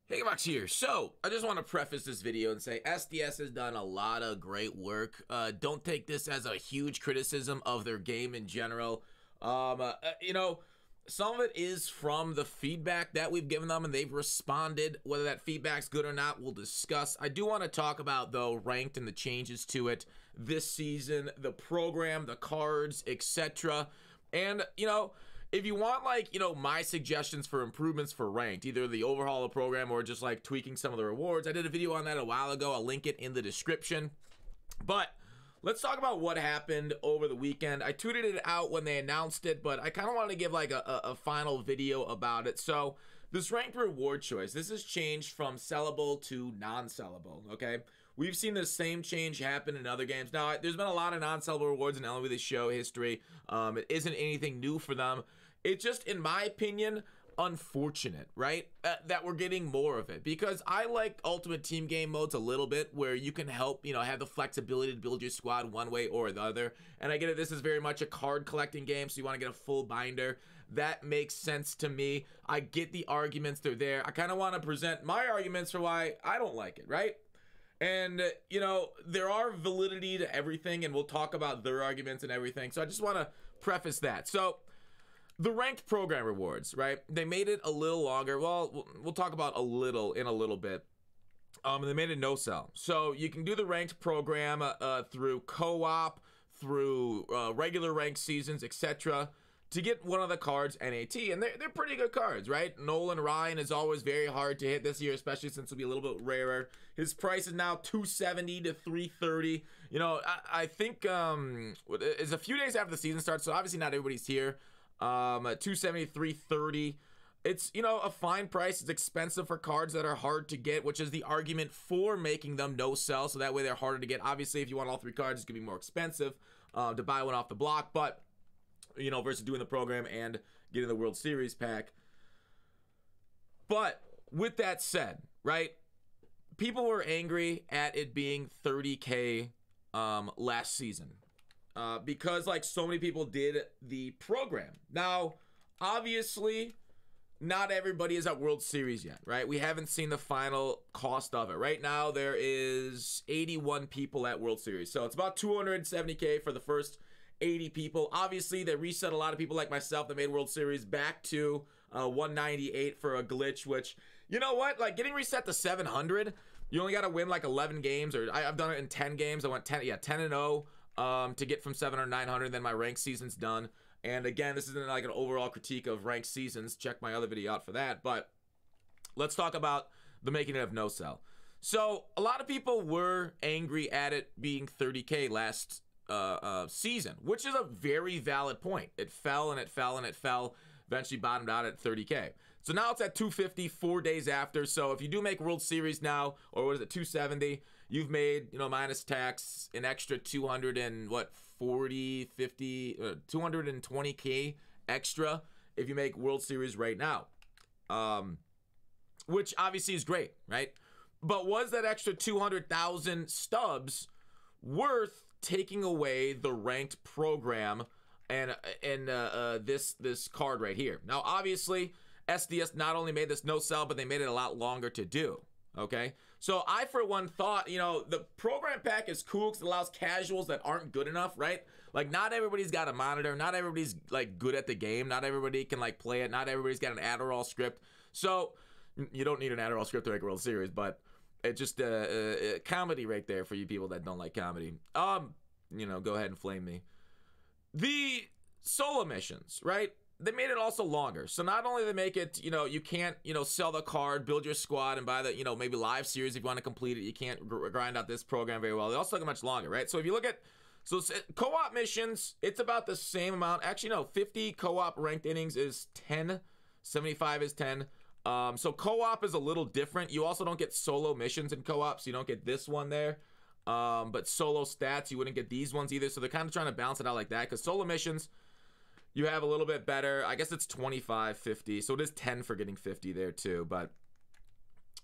Hey, Gutfoxx here. So, I just want to preface this video and say SDS has done a lot of great work. Don't take this as a huge criticism of their game in general. Some of it is from the feedback that we've given them, and they've responded. Whether that feedback's good or not, we'll discuss. I do want to talk about, though, ranked and the changes to it this season, the program, the cards, etc. And, if you want, my suggestions for improvements for ranked, either the overhaul of the program or just like tweaking some of the rewards, I did a video on that a while ago. I'll link it in the description. But let's talk about what happened over the weekend. I tweeted it out when they announced it, but I kind of wanted to give like a final video about it. So this ranked reward choice, this has changed from sellable to non-sellable, okay? We've seen the same change happen in other games. Now, there's been a lot of non-sellable rewards in LMW The Show history. It isn't anything new for them. It's just, in my opinion, unfortunate, right? That we're getting more of it, because I like ultimate team game modes a little bit, where you can help, have the flexibility to build your squad one way or the other. And I get it, this is very much a card collecting game, so you want to get a full binder. That makes sense to me. I get the arguments, they're there. I kind of want to present my arguments for why I don't like it, right? And, there are validity to everything, and we'll talk about their arguments and everything. So I just want to preface that. So the ranked program rewards, right? They made it a little longer. Well, we'll talk about a little in a little bit. They made it no sell. So you can do the ranked program through co-op, through regular ranked seasons, etc. to get one of the cards NAT. And they're pretty good cards, right? Nolan Ryan is always very hard to hit this year, especially since it'll be a little bit rarer. His price is now $270 to $330. I think it's a few days after the season starts, so obviously not everybody's here. $270, $330. It's, a fine price. It's expensive for cards that are hard to get, which is the argument for making them no sell, so that way they're harder to get. Obviously, if you want all three cards, it's gonna be more expensive to buy one off the block, but versus doing the program and getting the World Series pack. But with that said, right, people were angry at it being 30K last season. Because so many people did the program. Now, obviously, not everybody is at World Series yet, right? We haven't seen the final cost of it. Right now, there is 81 people at World Series. So it's about 270K for the first 80 people. Obviously, they reset a lot of people like myself that made World Series back to 198 for a glitch, which, you know what? Getting reset to 700, you only got to win 11 games, or I've done it in 10 games. I went 10-0. To get from 700 to 900, then my ranked season's done. And again, this isn't an overall critique of ranked seasons. Check my other video out for that. But let's talk about the making it of no sell. So a lot of people were angry at it being 30K last season, which is a very valid point. It fell and it fell and it fell. Eventually bottomed out at 30K. So now it's at 250 4 days after. So if you do make World Series now, or what is it, 270, you've made, minus tax, an extra 220K extra if you make World Series right now. Which obviously is great, right? But was that extra 200,000 stubs worth taking away the ranked program and this card right here? Now, obviously, SDS not only made this no sell, but they made it a lot longer to do. Okay, so I, for one, thought, the program pack is cool because it allows casuals that aren't good enough, right? Not everybody's got a monitor, not everybody's good at the game, not everybody can play it, not everybody's got an Adderall script. So you don't need an Adderall script to make a World Series, but it's just comedy right there for you people that don't like comedy. Go ahead and flame me. The solo missions, right? They made it also longer. So not only they make it, you can't, sell the card, build your squad, and buy the, maybe live series if you want to complete it. You can't grind out this program very well. They also make it much longer, right? So if you look at, co-op missions, it's about the same amount. Actually, no, 50 co-op ranked innings is 10. 75 is 10. So co-op is a little different. You also don't get solo missions in co-op, so you don't get this one there. But solo stats, you wouldn't get these ones either. So they're kind of trying to balance it out like that, because solo missions, you have a little bit better. I guess it's 25, 50. So it is 10 for getting 50 there too. But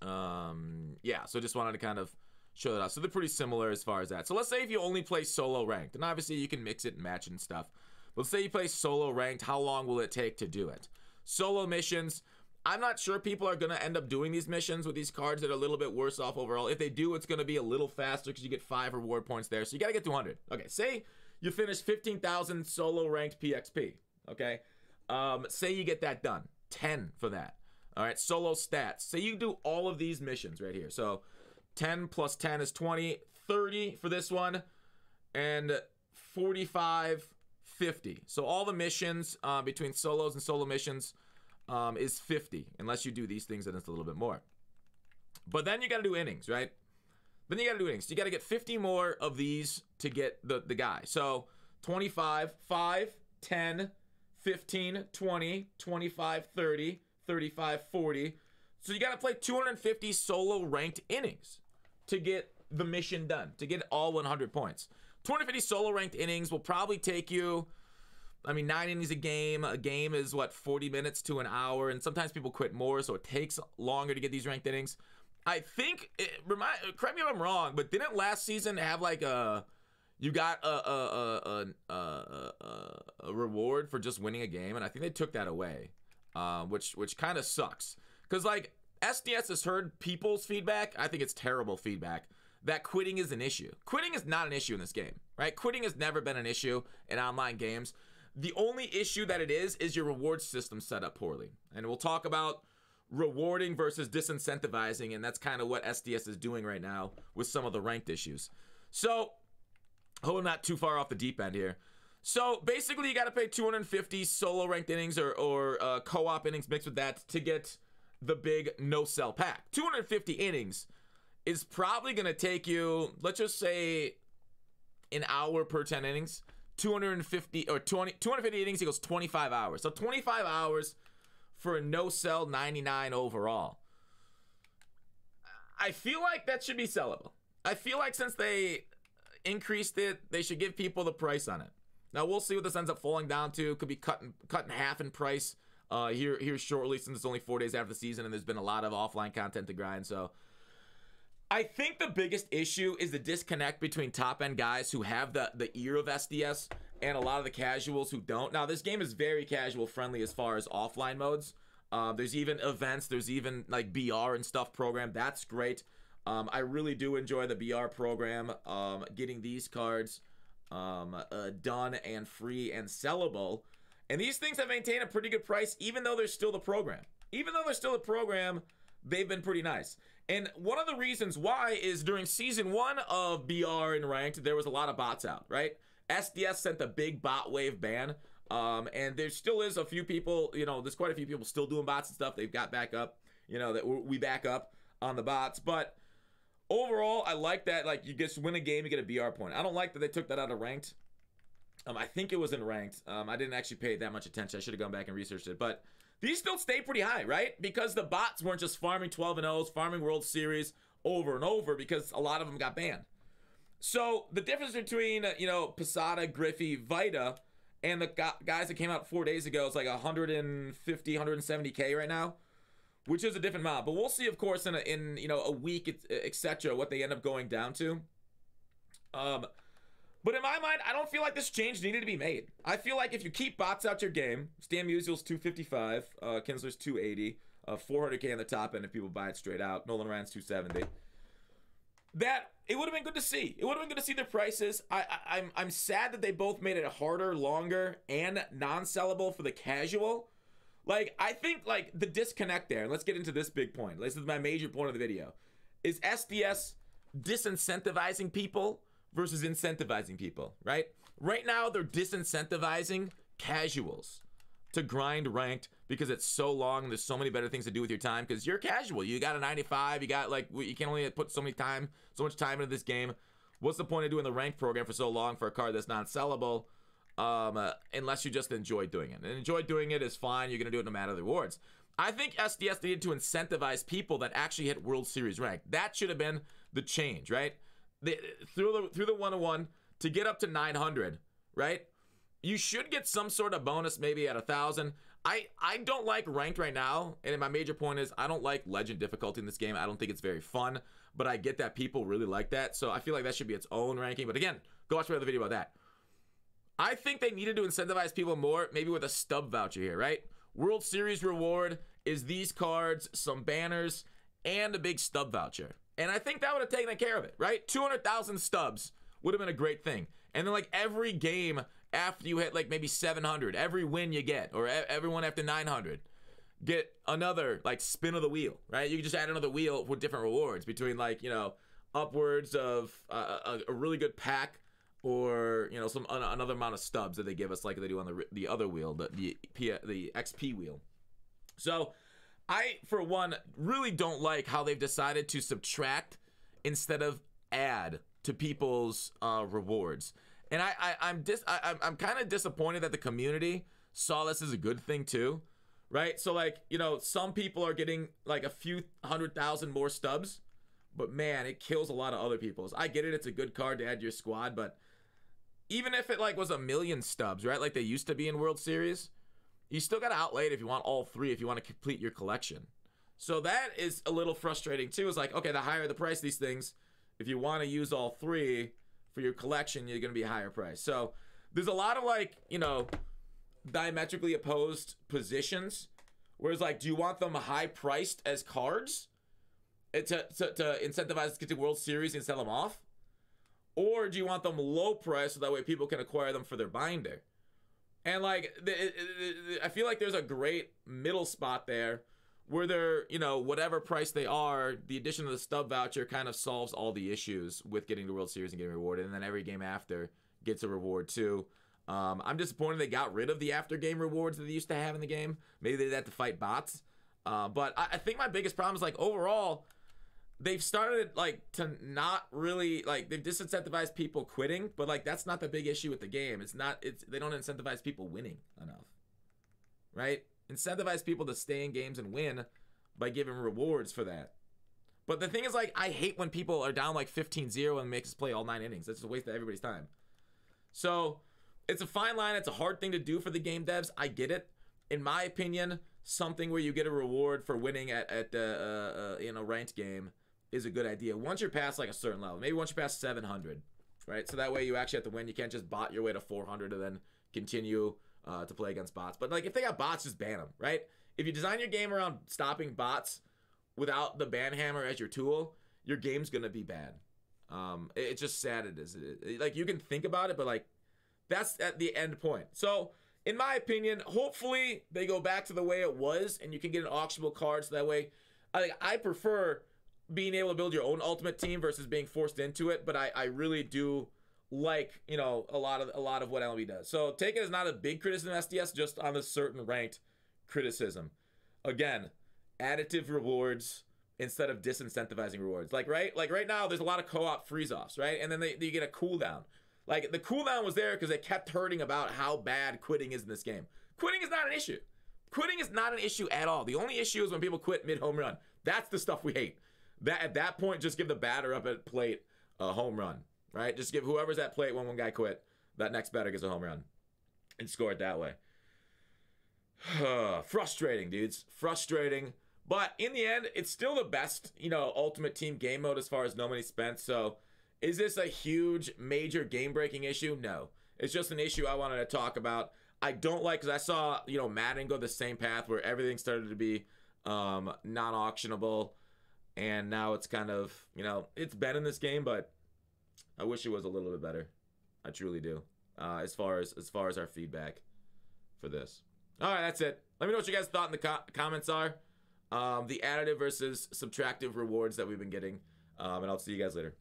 yeah, so just wanted to kind of show that out. So they're pretty similar as far as that. So let's say if you only play solo ranked, and obviously you can mix it and match and stuff. But let's say you play solo ranked, how long will it take to do it? Solo missions, I'm not sure people are going to end up doing these missions with these cards that are a little bit worse off overall. If they do, it's going to be a little faster because you get 5 reward points there. So you got to get to 100. Okay, say you finish 15,000 solo ranked PXP. Okay, say you get that done. 10 for that. All right, solo stats. Say you do all of these missions right here. So 10 plus 10 is 20, 30 for this one, and 45, 50. So all the missions between solos and solo missions is 50, unless you do these things, and it's a little bit more. But then you got to do innings, right? Then you got to do innings. You got to get 50 more of these to get the guy. So 25, 5, 10, 15, 20, 25, 30, 35, 40. So you got to play 250 solo ranked innings to get the mission done, to get all 100 points. 250 solo ranked innings will probably take you, I mean, 9 innings a game. A game is, what, 40 minutes to an hour, and sometimes people quit more, so it takes longer to get these ranked innings. I think, correct me if I'm wrong, but didn't last season have like you got a reward for just winning a game, and I think they took that away, which kind of sucks. Because, like, SDS has heard people's feedback. I think it's terrible feedback that quitting is an issue. Quitting is not an issue in this game, right? Quitting has never been an issue in online games. The only issue that it is your reward system set up poorly. And we'll talk about rewarding versus disincentivizing, and that's kind of what SDS is doing right now with some of the ranked issues. So, I'm not too far off the deep end here. So, basically, you got to pay 250 solo ranked innings or co-op innings mixed with that to get the big no-sell pack. 250 innings is probably going to take you, let's just say, an hour per 10 innings. 250 innings equals 25 hours. So 25 hours for a no-sell 99 overall. I feel like that should be sellable. I feel like since they increased it, they should give people the price on it. Now we'll see what this ends up falling down to. Could be cut in half in price here shortly, since it's only 4 days after the season and there's been a lot of offline content to grind. So I think the biggest issue is the disconnect between top-end guys who have the ear of SDS and a lot of the casuals who don't. Now, this game is very casual-friendly as far as offline modes. There's even events. There's even, like, BR and stuff programmed. That's great. I really do enjoy the BR program. Getting these cards done and free and sellable. And these things have maintained a pretty good price, even though they're still the program. Even though they're still a program, they've been pretty nice. And one of the reasons why is during Season 1 of BR and Ranked, there was a lot of bots out, right? SDS sent a big bot wave ban, and there still is a few people, you know, there's quite a few people still doing bots and stuff. They've got back up, you know, that we back up on the bots. But overall, I like that, like, you just win a game, you get a BR point. I don't like that they took that out of Ranked. I think it was in Ranked. I didn't actually pay that much attention. I should have gone back and researched it. But these still stay pretty high, right? Because the bots weren't just farming 12-0s, farming World Series over and over, because a lot of them got banned. So the difference between, you know, Posada, Griffey, Vita, and the guys that came out 4 days ago is like 150, 170K right now, which is a different amount. But we'll see, of course, in you know, a week, etc., what they end up going down to. But in my mind, I don't feel like this change needed to be made. I feel like if you keep bots out your game, Stan Musial's 255, Kinsler's 280, 400K on the top end if people buy it straight out, Nolan Ryan's 270. That, it would have been good to see. It would have been good to see their prices. I'm sad that they both made it harder, longer, and non-sellable for the casual. Like, I think, like, the disconnect there, and let's get into this big point. This is my major point of the video. Is SDS disincentivizing people versus incentivizing people, right? Right now, they're disincentivizing casuals to grind ranked because it's so long and there's so many better things to do with your time because you're casual. You got a 95, you got, like, you can only put so much time into this game. What's the point of doing the ranked program for so long for a card that's non-sellable unless you just enjoy doing it? And enjoy doing it is fine. You're going to do it no matter the rewards. I think SDS needed to incentivize people that actually hit World Series ranked. That should have been the change, right? Through the 101 to get up to 900, right? You should get some sort of bonus maybe at 1,000. I don't like ranked right now, and my major point is I don't like legend difficulty in this game. I don't think it's very fun, but I get that people really like that, so I feel like that should be its own ranking. But again, go watch my other video about that. I think they needed to incentivize people more, maybe with a stub voucher here, right? World Series reward is these cards, some banners, and a big stub voucher. And I think that would have taken care of it, right? 200,000 stubs would have been a great thing. And then like every game after you hit like maybe 700, every win you get, or everyone after 900, get another like spin of the wheel, right? You can just add another wheel with different rewards between like, you know, upwards of a really good pack, or, you know, some another amount of stubs that they give us like they do on the other wheel, the XP wheel. So I, for one, really don't like how they've decided to subtract instead of add to people's rewards. And I'm kind of disappointed that the community saw this as a good thing too, right? So like, you know, some people are getting like a few 100,000 more stubs, but man, it kills a lot of other people's. I get it, it's a good card to add to your squad, but even if it like was 1 million stubs, right, like they used to be in World Series, you still got to outlay it if you want all three, if you want to complete your collection. So that is a little frustrating too. It's like, okay, the higher the price of these things, if you want to use all three for your collection, you're going to be a higher price. So there's a lot of like, you know, diametrically opposed positions. Whereas like, do you want them high priced as cards to incentivize to get to World Series and sell them off? Or do you want them low price so that way people can acquire them for their binder? And like, I feel like there's a great middle spot there where they're, you know, whatever price they are, the addition of the stub voucher kind of solves all the issues with getting to World Series and getting rewarded. And then every game after gets a reward too. I'm disappointed they got rid of the after game rewards that they used to have in the game. Maybe they did that to fight bots. But I think my biggest problem is like overall, they've started like to not really like, they've disincentivized people quitting, but like that's not the big issue with the game. They don't incentivize people winning enough, right? Incentivize people to stay in games and win by giving rewards for that. But the thing is like, I hate when people are down like 15-0 and makes us play all 9 innings. That's just a waste of everybody's time. So it's a fine line. It's a hard thing to do for the game devs. I get it. In my opinion, something where you get a reward for winning at the in a ranked game is a good idea. Once you're past like a certain level, maybe once you're past 700, right? So that way you actually have to win. You can't just bot your way to 400 and then continue to play against bots. But like if they got bots, just ban them, right? If you design your game around stopping bots without the ban hammer as your tool, your game's gonna be bad. It's just sad it is. Like you can think about it, but like that's at the end point. So in my opinion, hopefully they go back to the way it was and you can get an auctionable card so that way, I prefer being able to build your own ultimate team versus being forced into it, but I really do like, you know, a lot of what MLB does. So take it as not a big criticism of SDS, just on the certain ranked criticism. Again, additive rewards instead of disincentivizing rewards. Like right now, there's a lot of co-op freeze-offs, right? And then you get a cooldown. Like the cooldown was there because they kept hurting about how bad quitting is in this game. Quitting is not an issue. Quitting is not an issue at all. The only issue is when people quit mid-home run. That's the stuff we hate. At that point, just give the batter up at plate a home run, right? Just give whoever's at plate when one guy quit, that next batter gets a home run and score it that way. Frustrating, dudes. Frustrating. But in the end, it's still the best, you know, ultimate team game mode as far as no money spent. So is this a huge, major game-breaking issue? No. It's just an issue I wanted to talk about. I don't like, because I saw, you know, Madden go the same path where everything started to be non-auctionable. And now it's kind of, you know, it's been in this game, but I wish it was a little bit better. I truly do. As far as our feedback for this. All right, that's it. Let me know what you guys thought in the comments are. The additive versus subtractive rewards that we've been getting. And I'll see you guys later.